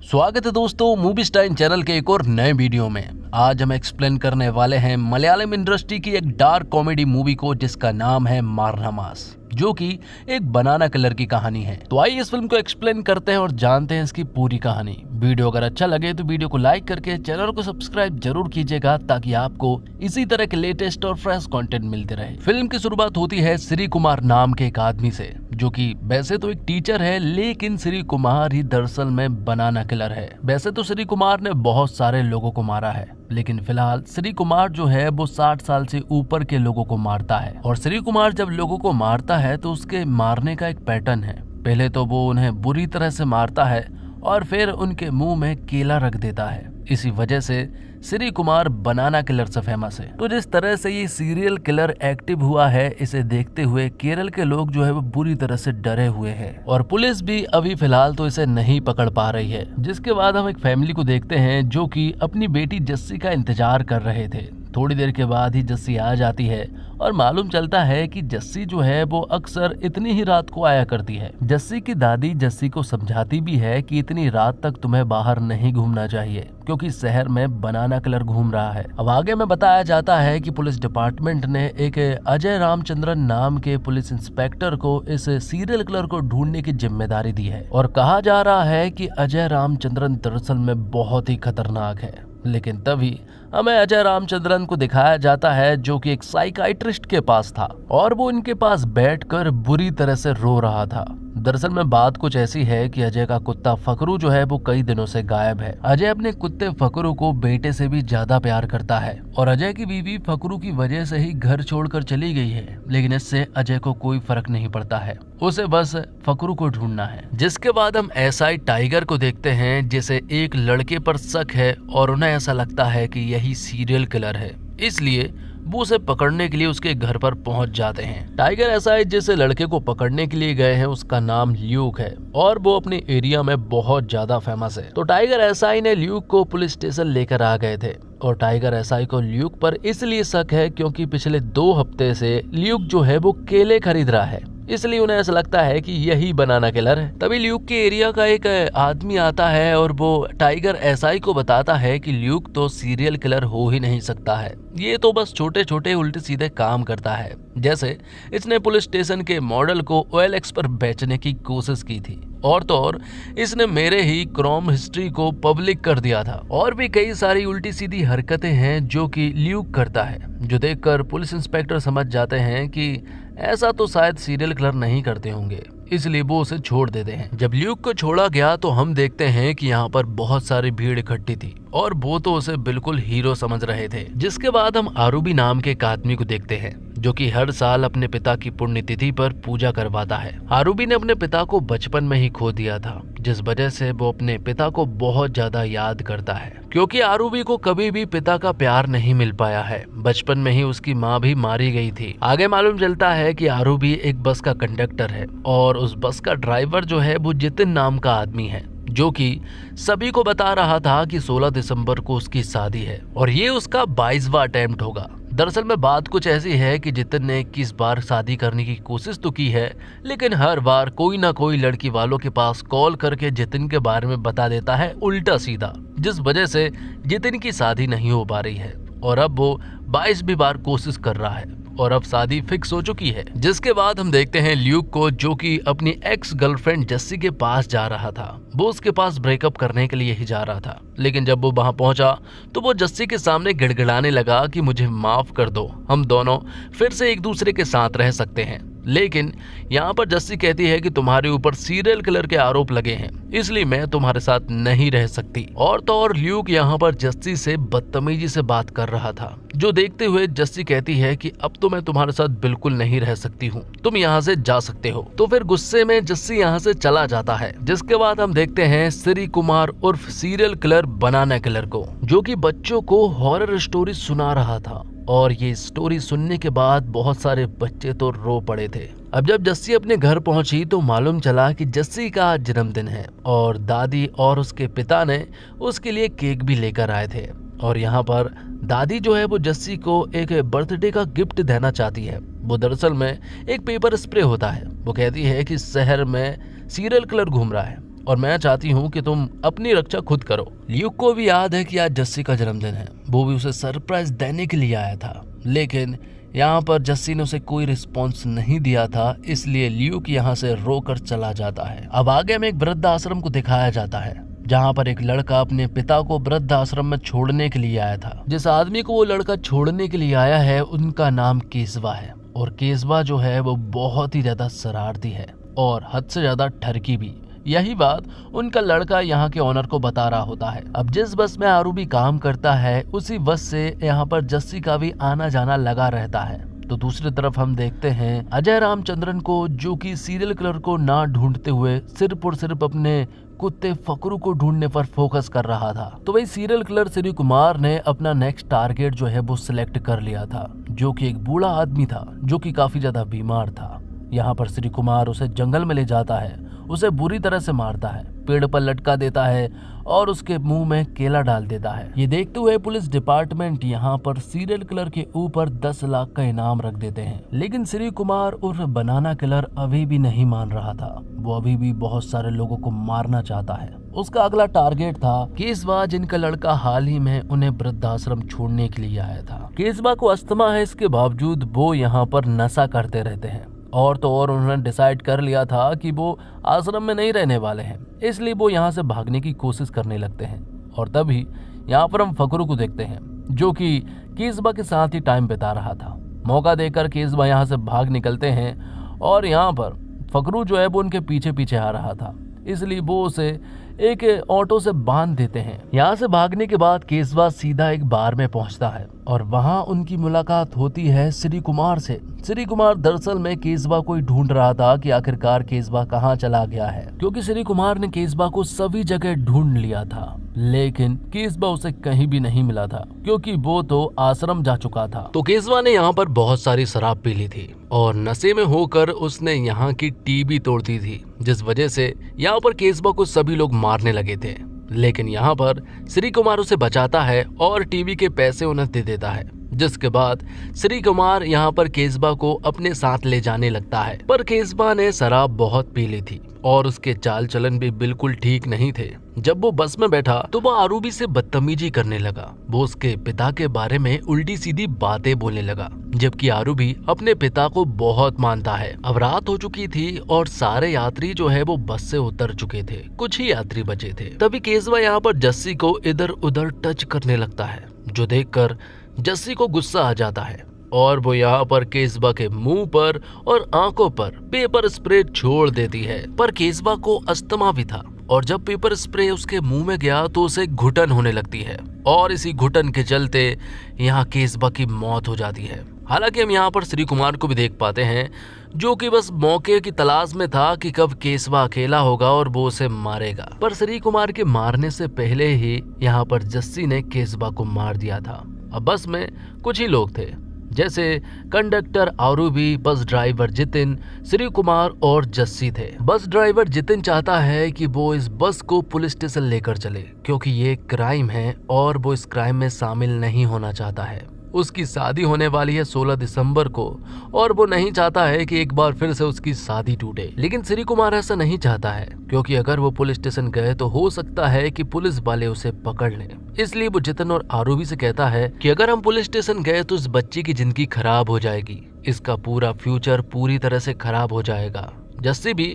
स्वागत है दोस्तों मूवी टाइम चैनल के एक और नए वीडियो में। आज हम एक्सप्लेन करने वाले हैं मलयालम इंडस्ट्री की एक डार्क कॉमेडी मूवी को जिसका नाम है मारनामास, जो कि एक बनाना कलर की कहानी है। तो आइए इस फिल्म को एक्सप्लेन करते हैं और जानते हैं इसकी पूरी कहानी। वीडियो अगर अच्छा लगे तो वीडियो को लाइक करके चैनल को सब्सक्राइब जरूर कीजिएगा ताकि आपको इसी तरह के लेटेस्ट और फ्रेश कंटेंट मिलते रहे। फिल्म की शुरुआत होती है श्री कुमार नाम के एक आदमी से, जो कि वैसे तो एक टीचर है, लेकिन श्री कुमार ही दरअसल में बनाना किलर है। वैसे तो श्री कुमार ने बहुत सारे लोगों को मारा है, लेकिन फिलहाल श्री कुमार जो है वो 60 साल से ऊपर के लोगों को मारता है। और श्री कुमार जब लोगों को मारता है तो उसके मारने का एक पैटर्न है। पहले तो वो उन्हें बुरी तरह से मारता है और फिर उनके मुंह में केला रख देता है। इसी वजह से श्री कुमार बनाना किलर से फेमस है। तो जिस तरह से ये सीरियल किलर एक्टिव हुआ है, इसे देखते हुए केरल के लोग जो है वो बुरी तरह से डरे हुए हैं और पुलिस भी अभी फिलहाल तो इसे नहीं पकड़ पा रही है। जिसके बाद हम एक फैमिली को देखते हैं जो कि अपनी बेटी जस्सी का इंतजार कर रहे थे। थोड़ी देर के बाद ही जस्सी आ जाती है और मालूम चलता है कि जस्सी जो है वो अक्सर इतनी ही रात को आया करती है। जस्सी की दादी जस्सी को समझाती भी है कि इतनी रात तक तुम्हें बाहर नहीं घूमना चाहिए क्योंकि शहर में बनाना किलर घूम रहा है। अब आगे में बताया जाता है कि पुलिस डिपार्टमेंट ने एक अजय रामचंद्रन नाम के पुलिस इंस्पेक्टर को इस सीरियल किलर को ढूंढने की जिम्मेदारी दी है और कहा जा रहा है कि अजय रामचंद्रन दरअसल में बहुत ही खतरनाक है। लेकिन तभी हमें अजय रामचंद्रन को दिखाया जाता है जो कि एक साइकाइट्रिस्ट के पास था और वो इनके पास बैठकर बुरी तरह से रो रहा था। दरअसल में बात कुछ ऐसी है कि अजय का कुत्ता फकरू जो है वो कई दिनों से गायब है। अजय अपने कुत्ते फकरू को बेटे से भी ज्यादा प्यार करता है और अजय की बीवी फकरू की वजह से ही घर छोड़कर चली गई है, लेकिन इससे अजय को कोई फर्क नहीं पड़ता है, उसे बस फकरू को ढूंढना है। जिसके बाद हम एसआई टाइगर को देखते हैं जिसे एक लड़के पर शक है और उन्हें ऐसा लगता है कि यही सीरियल किलर है, इसलिए वो उसे पकड़ने के लिए उसके घर पर पहुंच जाते हैं। टाइगर एसआई जिस लड़के को पकड़ने के लिए गए हैं उसका नाम ल्यूक है और वो अपने एरिया में बहुत ज्यादा फेमस है। तो टाइगर एसआई ने ल्यूक को पुलिस स्टेशन लेकर आ गए थे और टाइगर एसआई को ल्यूक पर इसलिए शक है क्योंकि पिछले 2 हफ्ते से ल्यूक जो है वो केले खरीद रहा है, इसलिए उन्हें ऐसा लगता है कि यही बनाना किलर है। तभी ल्यूक के एरिया का एक आदमी आता है और वो टाइगर एसआई को बताता है कि ल्यूक तो सीरियल किलर हो ही नहीं सकता है, ये तो बस छोटे छोटे उल्टे सीधे काम करता है। जैसे इसने पुलिस स्टेशन के मॉडल को OLX पर बेचने की कोशिश की थी और तो और इसने मेरे ही क्रोम हिस्ट्री को पब्लिक कर दिया था और भी कई सारी उल्टी सीधी हरकतें हैं जो कि ल्यूक करता है, जो देखकर पुलिस इंस्पेक्टर समझ जाते हैं कि ऐसा तो शायद सीरियल किलर नहीं करते होंगे, इसलिए वो उसे छोड़ देते हैं। जब ल्यूक को छोड़ा गया तो हम देखते हैं कि यहाँ पर बहुत सारी भीड़ इकट्ठी थी और वो तो उसे बिल्कुल हीरो समझ रहे थे। जिसके बाद हम आरूबी नाम के एक आदमी को देखते हैं जो कि हर साल अपने पिता की पुण्यतिथि पर पूजा करवाता है। आरूबी ने अपने पिता को बचपन में ही खो दिया था, जिस वजह से वो अपने पिता को बहुत ज्यादा याद करता है क्योंकि आरूबी को कभी भी पिता का प्यार नहीं मिल पाया है। बचपन में ही उसकी माँ भी मारी गई थी। आगे मालूम चलता है कि आरूबी एक बस का कंडक्टर है और उस बस का ड्राइवर जो है वो जितिन नाम का आदमी है, जो कि सभी को बता रहा था कि 16 दिसंबर को उसकी शादी है और ये उसका 22वां अटेम्प्ट होगा। दरअसल में बात कुछ ऐसी है कि जितिन ने 21 बार शादी करने की कोशिश तो की है, लेकिन हर बार कोई ना कोई लड़की वालों के पास कॉल करके जितिन के बारे में बता देता है उल्टा सीधा, जिस वजह से जितिन की शादी नहीं हो पा रही है और अब वो 22वीं बार कोशिश कर रहा है और अब शादी फिक्स हो चुकी है। जिसके बाद हम देखते हैं ल्यूक को जो कि अपनी एक्स गर्लफ्रेंड जस्सी के पास जा रहा था। वो उसके पास ब्रेकअप करने के लिए ही जा रहा था, लेकिन जब वो वहां पहुंचा तो वो जस्सी के सामने गिड़गिड़ाने लगा कि मुझे माफ कर दो, हम दोनों फिर से एक दूसरे के साथ रह सकते हैं। लेकिन यहाँ पर जस्सी कहती है कि तुम्हारे ऊपर सीरियल किलर के आरोप लगे हैं, इसलिए मैं तुम्हारे साथ नहीं रह सकती। और तो और ल्यूक यहाँ पर जस्सी से बदतमीजी से बात कर रहा था, जो देखते हुए जस्सी कहती है कि अब तो मैं तुम्हारे साथ बिल्कुल नहीं रह सकती हूँ, तुम यहाँ से जा सकते हो। तो फिर गुस्से में जस्सी यहाँ से चला जाता है। जिसके बाद हम देखते हैं श्री कुमार उर्फ सीरियल किलर बनाना किलर को, जो कि बच्चों को हॉरर स्टोरी सुना रहा था और ये स्टोरी सुनने के बाद बहुत सारे बच्चे तो रो पड़े थे। अब जब जस्सी अपने घर पहुंची तो मालूम चला कि जस्सी का आज जन्मदिन है और दादी और उसके पिता ने उसके लिए केक भी लेकर आए थे और यहाँ पर दादी जो है वो जस्सी को एक बर्थडे का गिफ्ट देना चाहती है। वो दरअसल में एक पेपर स्प्रे होता है। वो कहती है कि शहर में सीरियल किलर घूम रहा है और मैं चाहती हूँ कि तुम अपनी रक्षा खुद करो। ल्यूक को भी याद है कि आज जस्सी का जन्मदिन है। वो भी उसे सरप्राइज देने के लिए आया था, लेकिन यहाँ पर जस्सी ने उसे कोई रिस्पॉन्स नहीं दिया था, इसलिए ल्यूक यहाँ से रोकर चला जाता है। अब आगे में एक वृद्ध आश्रम को दिखाया जाता है, जहाँ पर एक लड़का अपने पिता को वृद्ध आश्रम में छोड़ने के लिए आया था। जिस आदमी को वो लड़का छोड़ने के लिए आया है उनका नाम केसवा है, और केसवा जो है वो बहुत ही ज्यादा शरारती है और हद से ज्यादा ठरकी भी। यही बात उनका लड़का यहाँ के ओनर को बता रहा होता है। अब जिस बस में आरूबी काम करता है उसी बस से यहाँ पर जस्सी का भी आना जाना लगा रहता है। तो दूसरी तरफ हम देखते हैं अजय रामचंद्रन को, जो कि सीरियल किलर को ना ढूंढते हुए सिर्फ और सिर्फ अपने कुत्ते फकरू को ढूंढने पर फोकस कर रहा था। तो वही सीरियल किलर श्री कुमार ने अपना नेक्स्ट टारगेट जो है वो सिलेक्ट कर लिया था, जो कि एक बूढ़ा आदमी था जो कि काफी ज्यादा बीमार था। यहाँ पर श्री कुमार उसे जंगल में ले जाता है, उसे बुरी तरह से मारता है, पेड़ पर लटका देता है और उसके मुंह में केला डाल देता है। ये देखते हुए पुलिस डिपार्टमेंट यहाँ पर सीरियल किलर के ऊपर 10 लाख का इनाम रख देते हैं। लेकिन श्री कुमार उर्फ बनाना किलर अभी भी नहीं मान रहा था। वो अभी भी बहुत सारे लोगों को मारना चाहता है। उसका अगला टारगेट था केसवा, जिनका लड़का हाल ही में उन्हें वृद्धाश्रम छोड़ने के लिए आया था। केसवा को अस्थमा है, इसके बावजूद वो यहाँ पर नशा करते रहते हैं। और तो और उन्होंने डिसाइड कर लिया था कि वो आश्रम में नहीं रहने वाले हैं, इसलिए वो यहाँ से भागने की कोशिश करने लगते हैं। और तभी यहाँ पर हम फकरू को देखते हैं, जो कि केसबा के साथ ही टाइम बिता रहा था। मौका देकर केसबा यहाँ से भाग निकलते हैं और यहाँ पर फकरू जो है वो उनके पीछे पीछे आ रहा था, इसलिए वो उसे एक ऑटो से बांध देते हैं। यहाँ से भागने के बाद केसवा सीधा एक बार में पहुंचता है और वहां उनकी मुलाकात होती है श्री कुमार से। श्री कुमार दरअसल में केसवा को ही ढूंढ रहा था कि आखिरकार केसवा कहाँ चला गया है, क्योंकि श्री कुमार ने केसवा को सभी जगह ढूंढ लिया था, लेकिन केसवा उसे कहीं भी नहीं मिला था, क्योंकि वो तो आश्रम जा चुका था। तो केसवा ने यहाँ पर बहुत सारी शराब पी ली थी और नशे में होकर उसने यहाँ की टीवी तोड़ दी थी, जिस वजह से यहाँ पर केसवा को सभी लोग मारने लगे थे। लेकिन यहाँ पर श्री कुमार उसे बचाता है और टीवी के पैसे उन्हें दे देता है, जिसके बाद श्री कुमार यहाँ पर केसबा को अपने साथ ले जाने लगता है। पर केसबा ने शराब बहुत पी ली थी और उसके चाल चलन भी बिल्कुल ठीक नहीं थे। जब वो बस में बैठा तो वो आरूबी से बदतमीजी करने लगा। वो उसके पिता के बारे में उल्टी सीधी बातें बोलने लगा, जबकि आरूबी अपने पिता को बहुत मानता है। अब रात हो चुकी थी और सारे यात्री जो है वो बस से उतर चुके थे, कुछ ही यात्री बचे थे। तभी केसबा यहाँ पर जस्सी को इधर उधर टच करने लगता है, जो देखकर जस्सी को गुस्सा आ जाता है और वो यहाँ पर केसबा के मुंह पर और आंखों पर पेपर स्प्रे छोड़ देती है। पर केसबा को अस्थमा भी था और जब पेपर स्प्रे उसके मुंह में गया तो उसे घुटन होने लगती है और इसी घुटन के चलते यहाँ केसबा की मौत हो जाती है। हालांकि हम यहाँ पर श्री कुमार को भी देख पाते हैं, जो कि बस मौके की तलाश में था कि कब केसवा अकेला होगा और वो उसे मारेगा। पर श्री कुमार के मारने से पहले ही यहाँ पर जस्सी ने केसवा को मार दिया था। अब बस में कुछ ही लोग थे, जैसे conductor आरूबी, bus driver Jitin, Shri Kumar और जस्सी थे। बस ड्राइवर जितिन चाहता है कि वो इस बस को पुलिस स्टेशन लेकर चले, क्योंकि ये क्राइम है और वो इस क्राइम में शामिल नहीं होना चाहता है। उसकी शादी होने वाली है 16 दिसंबर को और वो नहीं चाहता है कि एक बार फिर से उसकी शादी टूटे। लेकिन श्री कुमार ऐसा नहीं चाहता है, क्योंकि अगर वो पुलिस स्टेशन गए तो हो सकता है कि पुलिस वाले उसे पकड़ लें। इसलिए वो जितिन और आरूबी से कहता है कि अगर हम पुलिस स्टेशन गए तो इस बच्ची की जिंदगी खराब हो जाएगी, इसका पूरा फ्यूचर पूरी तरह से खराब हो जाएगा। जस्सी भी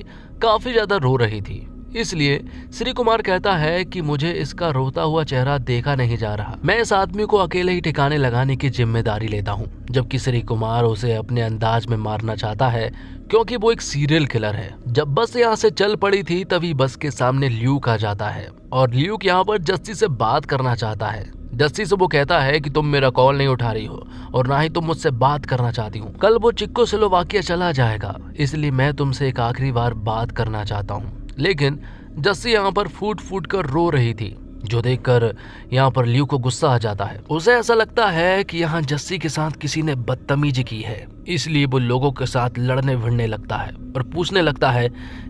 काफी ज्यादा रो रही थी, इसलिए श्री कुमार कहता है कि मुझे इसका रोता हुआ चेहरा देखा नहीं जा रहा, मैं इस आदमी को अकेले ही ठिकाने लगाने की जिम्मेदारी लेता हूँ। जबकि श्री कुमार उसे अपने अंदाज में मारना चाहता है, क्योंकि वो एक सीरियल किलर है। जब बस यहाँ से चल पड़ी थी तभी बस के सामने ल्यूक आ जाता है और ल्यूक यहाँ पर जस्सी से बात करना चाहता है। जस्सी से वो कहता है कि तुम मेरा कॉल नहीं उठा रही हो और ना ही तुम मुझसे बात करना चाहती हूँ। कल वो चेकोस्लोवाकिया चला जाएगा, इसलिए मैं तुमसे एक आखिरी बार बात करना चाहता हूँ। लेकिन जस्सी यहाँ पर फूट फूट कर रो रही थी। जो देखकर यहाँ पर ल्यूक को गुस्सा आ जाता है। उसे ऐसा लगता है कि यहाँ जस्सी के साथ किसी ने बदतमीजी की है, इसलिए वो लोगों के साथ लड़ने भिड़ने लगता है और पूछने लगता है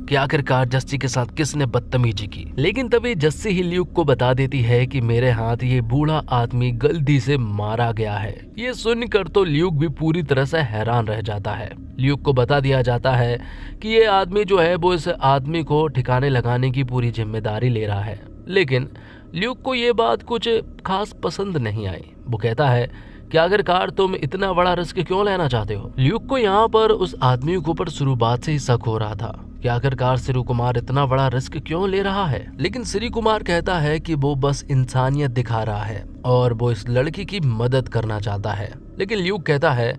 कि आखिरकार जस्सी के साथ किसने बदतमीजी की। लेकिन तभी जस्सी ही ल्यूक को बता देती है कि मेरे हाथ ये बूढ़ा आदमी गलती से मारा गया है। ये सुनकर तो ल्यूक भी पूरी तरह से हैरान रह जाता है। ल्यूक को बता दिया जाता है कि ये आदमी जो है वो इस आदमी को ठिकाने लगाने की पूरी जिम्मेदारी ले रहा है। लेकिन ल्यूक को ये बात कुछ खास पसंद नहीं आई। वो कहता है कि आखिरकार तुम इतना बड़ा रिस्क क्यों लेना चाहते हो। ल्यूक को यहाँ पर उस आदमी के ऊपर शुरुआत से ही शक हो रहा था कि आखिरकार श्री कुमार इतना बड़ा रिस्क क्यों ले रहा है। लेकिन श्री कुमार कहता है कि वो बस इंसानियत दिखा रहा है और वो इस लड़की की मदद करना चाहता है। लेकिन ल्यूक कहता है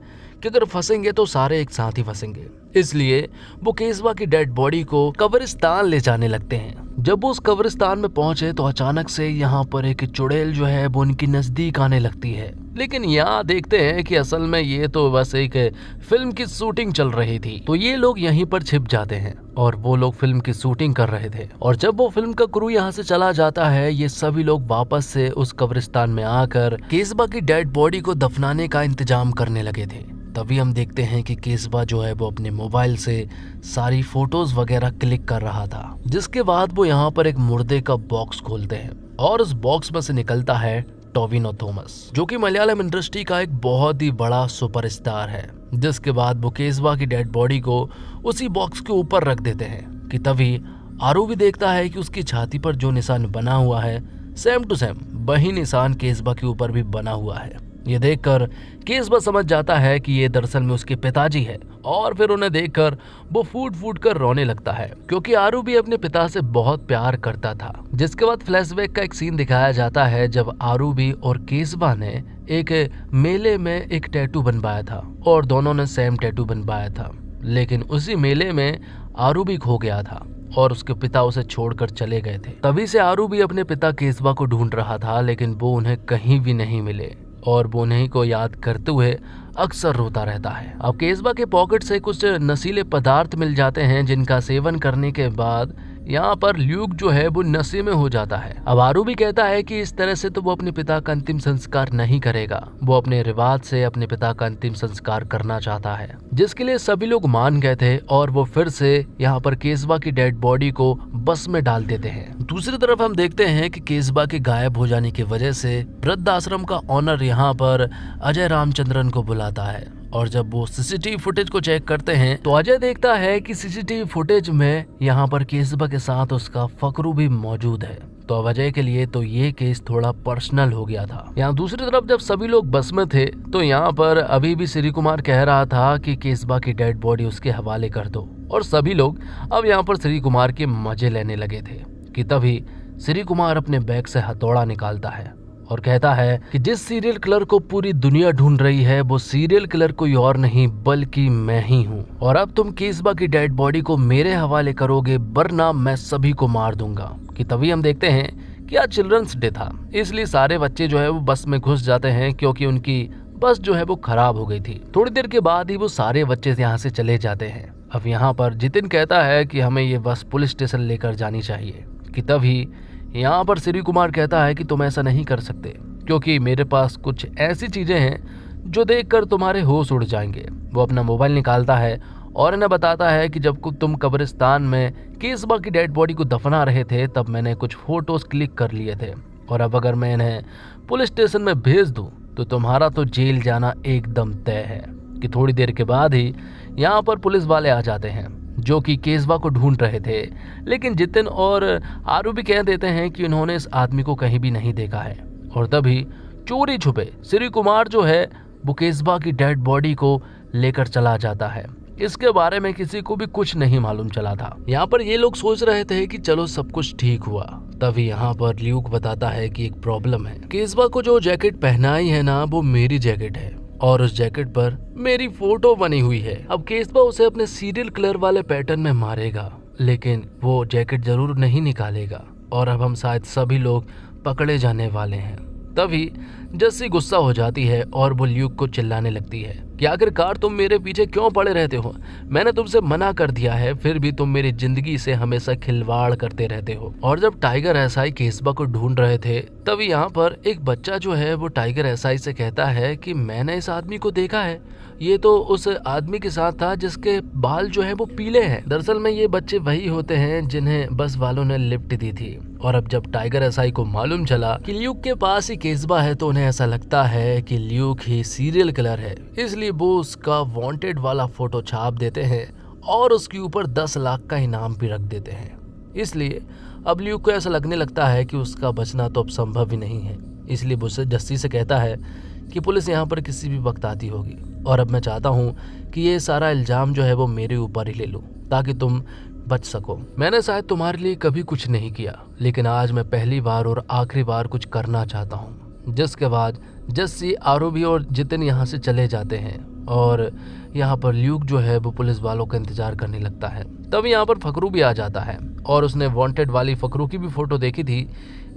कि अगर फंसेंगे तो सारे एक साथ ही फंसेंगे, इसलिए वो केसवा की डेड बॉडी को कब्रिस्तान ले जाने लगते हैं। जब वो उस कब्रिस्तान में पहुंचे तो अचानक से यहाँ पर एक चुड़ैल जो है वो उनकी नजदीक आने लगती है। लेकिन यहाँ देखते हैं कि असल में ये तो बस एक फिल्म की शूटिंग चल रही थी, तो ये लोग यहीं पर छिप जाते हैं और वो लोग फिल्म की शूटिंग कर रहे थे। और जब वो फिल्म का क्रू यहाँ से चला जाता है, ये सभी लोग वापस से उस कब्रिस्तान में आकर केसवा की डेड बॉडी को दफनाने का इंतजाम करने लगे थे। तभी हम देखते हैं कि केसवा जो है वो अपने मोबाइल से सारी फोटोज वगैरह क्लिक कर रहा था, जिसके बाद वो यहाँ पर एक मुर्दे का बॉक्स खोलते हैं और उस बॉक्स में से निकलता है टोविनो थॉमस, जो कि मलयालम इंडस्ट्री का एक बहुत ही बड़ा सुपरस्टार है। जिसके बाद वो केसवा की डेड बॉडी को उसी बॉक्स के ऊपर रख देते हैं कि तभी आरू भी देखता है कि उसकी छाती पर जो निशान बना हुआ है सेम टू सेम वही निशान केसवा के ऊपर भी बना हुआ है। ये देखकर केसवा समझ जाता है कि ये दरअसल में उसके पिताजी है और फिर उन्हें देखकर वो फूट फूट कर रोने लगता है, क्योंकि आरू भी अपने पिता से बहुत प्यार करता था। जिसके बाद फ्लैशबैक का एक सीन दिखाया जाता है जब आरू भी और केसवा ने एक मेले में एक टैटू बनवाया था और दोनों ने सेम टैटू बनवाया था। लेकिन उसी मेले में आरू भी खो गया था और उसके पिता उसे छोड़कर चले गए थे। तभी से आरू भी अपने पिता केसवा को ढूंढ रहा था, लेकिन वो उन्हें कहीं भी नहीं मिले और वो उन्हीं को याद करते हुए अक्सर रोता रहता है। अब केसवा के पॉकेट से कुछ नशीले पदार्थ मिल जाते हैं, जिनका सेवन करने के बाद यहाँ पर ल्यूक जो है वो नशे में हो जाता है। अब आरू भी कहता है कि इस तरह से तो वो अपने पिता का अंतिम संस्कार नहीं करेगा, वो अपने रिवाज से अपने पिता का अंतिम संस्कार करना चाहता है, जिसके लिए सभी लोग मान गए थे और वो फिर से यहाँ पर केसवा की डेड बॉडी को बस में डाल देते हैं। दूसरी तरफ हम देखते हैं कि केसवा के गायब हो जाने की वजह से वृद्ध आश्रम का ऑनर यहाँ पर अजय रामचंद्रन को बुलाता है और जब वो सीसीटीवी फुटेज को चेक करते हैं तो अजय देखता है कि सीसीटीवी फुटेज में यहाँ पर केसवा के साथ उसका फकरू भी मौजूद है। तो अब अजय के लिए तो ये केस थोड़ा पर्सनल हो गया था। यहाँ दूसरी तरफ जब सभी लोग बस में थे तो यहाँ पर अभी भी श्री कुमार कह रहा था कि केसवा की डेड बॉडी उसके हवाले कर दो और सभी लोग अब यहाँ पर श्री कुमार के मजे लेने लगे थे कि तभी श्री कुमार अपने बैग से हथौड़ा निकालता है और कहता है कि जिस सीरियल किलर को पूरी दुनिया ढूंढ रही है वो सीरियल किलर कोई और नहीं बल्कि मैं ही हूँ और अब तुम केसवा की डेड बॉडी को मेरे हवाले करोगे वरना मैं सभी को मार दूंगा। कि तभी हम देखते हैं कि आज चिल्ड्रंस डे था, इसलिए सारे बच्चे जो है वो बस में घुस जाते हैं क्योंकि उनकी बस जो है वो खराब हो गई थी। थोड़ी देर के बाद ही वो सारे बच्चे यहाँ से चले जाते हैं। अब यहाँ पर जितिन कहता है कि हमें ये बस पुलिस स्टेशन लेकर जानी चाहिए। कि तभी यहाँ पर श्री कुमार कहता है कि तुम ऐसा नहीं कर सकते क्योंकि मेरे पास कुछ ऐसी चीजें हैं जो देखकर तुम्हारे होश उड़ जाएंगे। वो अपना मोबाइल निकालता है और इन्हें बताता है कि जब तुम कब्रिस्तान में केसवा की डेड बॉडी को दफना रहे थे तब मैंने कुछ फोटोज क्लिक कर लिए थे और अब अगर मैं इन्हें पुलिस स्टेशन में भेज दूं तो तुम्हारा तो जेल जाना एकदम तय है। कि थोड़ी देर के बाद ही यहाँ पर पुलिस वाले आ जाते हैं जो कि केसवा को ढूंढ रहे थे, लेकिन जितिन और आरू भी कह देते हैं कि उन्होंने इस आदमी को कहीं भी नहीं देखा है। और तभी चोरी छुपे श्री कुमार जो है वो केसवा की डेड बॉडी को लेकर चला जाता है। इसके बारे में किसी को भी कुछ नहीं मालूम चला था। यहाँ पर ये लोग सोच रहे थे कि चलो सब कुछ ठीक हुआ। तभी यहाँ पर ल्यूक बताता है कि एक प्रॉब्लम है। केसवा को जो जैकेट पहनाई है ना वो मेरी जैकेट है और उस जैकेट पर मेरी फोटो बनी हुई है। अब केसवा उसे अपने सीरियल किलर वाले पैटर्न में मारेगा, लेकिन वो जैकेट जरूर नहीं निकालेगा और अब हम शायद सभी लोग पकड़े जाने वाले हैं। तभी जस्सी गुस्सा हो जाती है और वो ल्यूक को चिल्लाने लगती है कि आखिरकार तुम मेरे पीछे क्यों पड़े रहते हो। मैंने तुमसे मना कर दिया है, फिर भी तुम मेरी जिंदगी से हमेशा खिलवाड़ करते रहते हो। और जब टाइगर एसआई केसबा को ढूंढ रहे थे, तभी यहाँ पर एक बच्चा जो है वो टाइगर एसआई से कहता है कि मैंने इस आदमी को देखा है, ये तो उस आदमी के साथ था जिसके बाल जो है वो पीले हैं। दरअसल में ये बच्चे वही होते हैं जिन्हें बस वालों ने लिफ्ट दी थी। और अब जब टाइगर एसआई को मालूम चला कि ल्यूक के पास ही केसबा है, तो उन्हें ऐसा लगता है कि ल्यूक ही सीरियल किलर है, इसलिए वो उसका वांटेड वाला फोटो छाप देते हैं और उसके ऊपर 10 लाख का इनाम भी रख देते हैं। इसलिए अब ल्यूक को ऐसा लगने लगता है कि उसका बचना तो अब संभव ही नहीं है। इसलिए वो जस्सी से कहता है कि पुलिस यहाँ पर किसी भी वक्त आती होगी और अब मैं चाहता हूँ कि ये सारा इल्ज़ाम जो है वो मेरे ऊपर ही ले लो ताकि तुम बच सको। मैंने शायद तुम्हारे लिए कभी कुछ नहीं किया, लेकिन आज मैं पहली बार और आखिरी बार कुछ करना चाहता हूँ। जिसके बाद जस्सी, आरोबी और जितिन यहाँ से चले जाते हैं और यहाँ पर ल्यूक जो है वो पुलिस वालों का इंतजार करने लगता है। तभी यहाँ पर फकरू भी आ जाता है और उसने वांटेड वाली फकरू की भी फोटो देखी थी,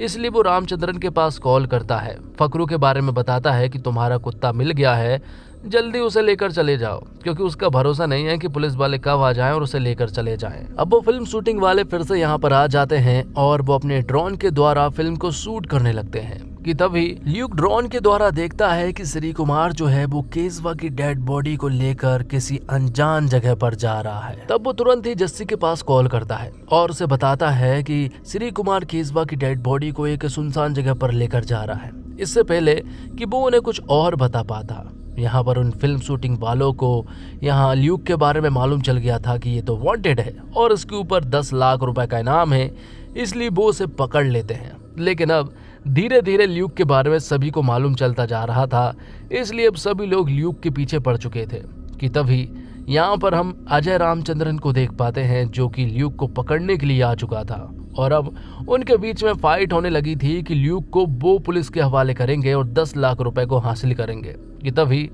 इसलिए वो रामचंद्रन के पास कॉल करता है। फकरू के बारे में बताता है कि तुम्हारा कुत्ता मिल गया है, जल्दी उसे लेकर चले जाओ, क्योंकि उसका भरोसा नहीं है कि पुलिस वाले कब आ जाएं और उसे लेकर चले जाएं। अब वो फिल्म शूटिंग वाले फिर से यहाँ पर आ जाते हैं और वो अपने ड्रोन के द्वारा फिल्म को शूट करने लगते हैं कि तभी ल्यूक ड्रोन के द्वारा देखता है कि श्री कुमार जो है वो केसवा की डेड बॉडी को लेकर किसी अनजान जगह पर जा रहा है। तब वो तुरंत ही जस्सी के पास कॉल करता है और उसे बताता है कि श्री कुमार केसवा की डेड बॉडी को एक सुनसान जगह पर लेकर जा रहा है, इससे पहले कि वो उन्हें कुछ और बता पाता। यहाँ पर उन फिल्म शूटिंग वालों को यहाँ ल्यूक के बारे में मालूम चल गया था कि ये तो वांटेड है और इसके ऊपर 10 लाख रुपए का इनाम है, इसलिए वो उसे पकड़ लेते हैं। लेकिन अब धीरे धीरे ल्यूक के बारे में सभी को मालूम चलता जा रहा था, इसलिए अब सभी लोग ल्यूक के पीछे पड़ चुके थे कि तभी यहाँ पर हम अजय रामचंद्रन को देख पाते हैं जो कि ल्यूक को पकड़ने के लिए आ चुका था। और अब उनके बीच में फाइट होने लगी थी कि ल्यूक को वो पुलिस के हवाले करेंगे और 10 लाख रुपए को हासिल करेंगे कि तभी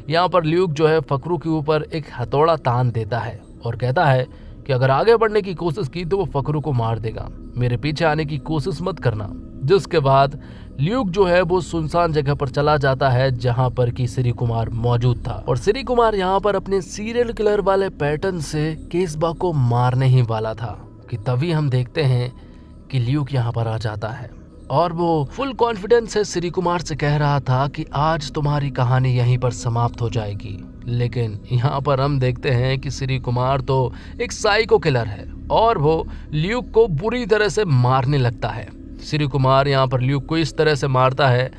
यहाँ पर ल्यूक जो है फकरू के ऊपर एक हथौड़ा तान देता है और कहता है कि अगर आगे बढ़ने की कोशिश की तो वो फकरू को मार देगा, मेरे पीछे आने की कोशिश मत करना। जिसके बाद ल्यूक जो है वो सुनसान जगह पर चला जाता है जहां पर कि श्री कुमार मौजूद था और श्री कुमार यहां पर अपने सीरियल किलर वाले पैटर्न से केसबा को मारने ही वाला था कि तभी हम देखते हैं कि ल्यूक यहां पर आ जाता है और वो फुल कॉन्फिडेंस से श्री कुमार से कह रहा था कि आज तुम्हारी कहानी यहीं पर समाप्त हो जाएगी। लेकिन यहाँ पर हम देखते हैं कि श्री कुमार तो एक साइको किलर है और वो ल्यूक को बुरी तरह से मारने लगता है। श्री कुमार यहाँ पर ल्यूक को इस तरह से मारता है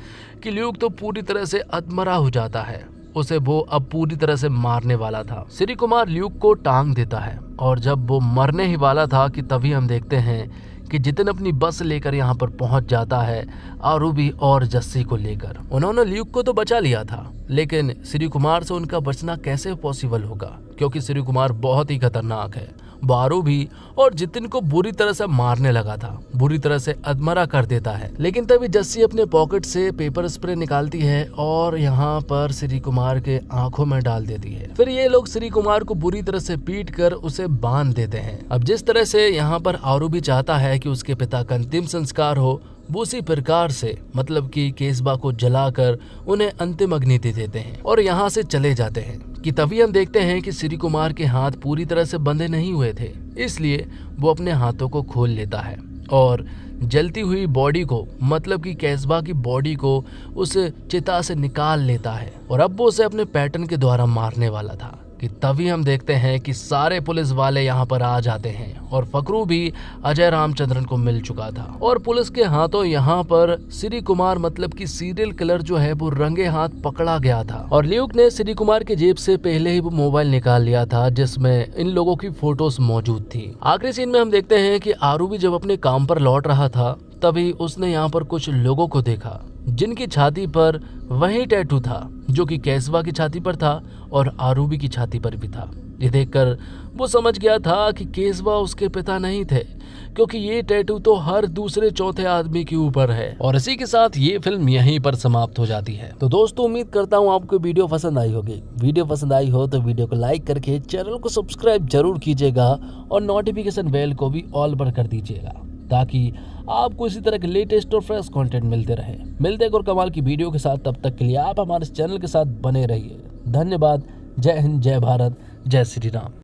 कि ल्यूक तो पूरी तरह से अधमरा हो जाता है, उसे वो अब पूरी तरह से मारने वाला था। श्री कुमार ल्यूक को टांग देता है और जब वो मरने ही वाला था कि तभी हम देखते हैं कि जितिन अपनी बस लेकर यहाँ पर पहुंच जाता है आरूबी और जस्सी को लेकर। उन्होंने ल्यूक को तो बचा लिया था, लेकिन श्री कुमार से उनका बचना कैसे पॉसिबल होगा, क्योंकि श्री कुमार बहुत ही खतरनाक है। वो आरूबी और जितिन को बुरी तरह से मारने लगा था, बुरी तरह से अधमरा कर देता है। लेकिन तभी जस्सी अपने पॉकेट से पेपर स्प्रे निकालती है और यहाँ पर श्री कुमार के आंखों में डाल देती है। फिर ये लोग श्री कुमार को बुरी तरह से पीट कर उसे बांध देते हैं। अब जिस तरह से यहाँ पर आरूबी चाहता है कि उसके पिता का अंतिम संस्कार हो, वो उसी प्रकार से मतलब कि केसबा को जलाकर उन्हें अंतिम अग्नि दे देते हैं और यहाँ से चले जाते हैं कि तभी हम देखते हैं कि श्री कुमार के हाथ पूरी तरह से बंधे नहीं हुए थे, इसलिए वो अपने हाथों को खोल लेता है और जलती हुई बॉडी को मतलब कि केसबा की बॉडी को उस चिता से निकाल लेता है और अब वो उसे अपने पैटर्न के द्वारा मारने वाला था कि तभी हम देखते हैं कि सारे पुलिस वाले यहाँ पर आ जाते हैं और फकरू भी अजय रामचंद्रन को मिल चुका था और पुलिस के हाथों यहाँ पर श्री कुमार मतलब कि सीरियल किलर जो है वो रंगे हाथ पकड़ा गया था और ल्यूक ने श्री कुमार के जेब से पहले ही वो मोबाइल निकाल लिया था जिसमें इन लोगों की फोटोज मौजूद थी। आखिरी सीन में हम देखते हैं कि आरूबी जब अपने काम पर लौट रहा था तभी उसने यहाँ पर कुछ लोगों को देखा जिनकी छाती पर वही टैटू था जो कि केसवा की छाती पर था और आरूबी की छाती पर भी था। ये देखकर वो समझ गया था कि केसवा उसके पिता नहीं थे, क्योंकि ये टैटू तो हर दूसरे चौथे आदमी के ऊपर है। और इसी के साथ ये फिल्म यहीं पर समाप्त हो जाती है। तो दोस्तों उम्मीद करता हूँ आपको वीडियो पसंद आई होगी। वीडियो पसंद आई हो तो वीडियो को लाइक करके चैनल को सब्सक्राइब जरूर कीजिएगा और नोटिफिकेशन बेल को भी ऑल पर कर दीजिएगा ताकि आपको इसी तरह के लेटेस्ट और फ्रेश कंटेंट मिलते रहे। मिलते एक और कमाल की वीडियो के साथ, तब तक के लिए आप हमारे इस चैनल के साथ बने रहिए। धन्यवाद। जय हिंद, जय भारत, जय श्री राम।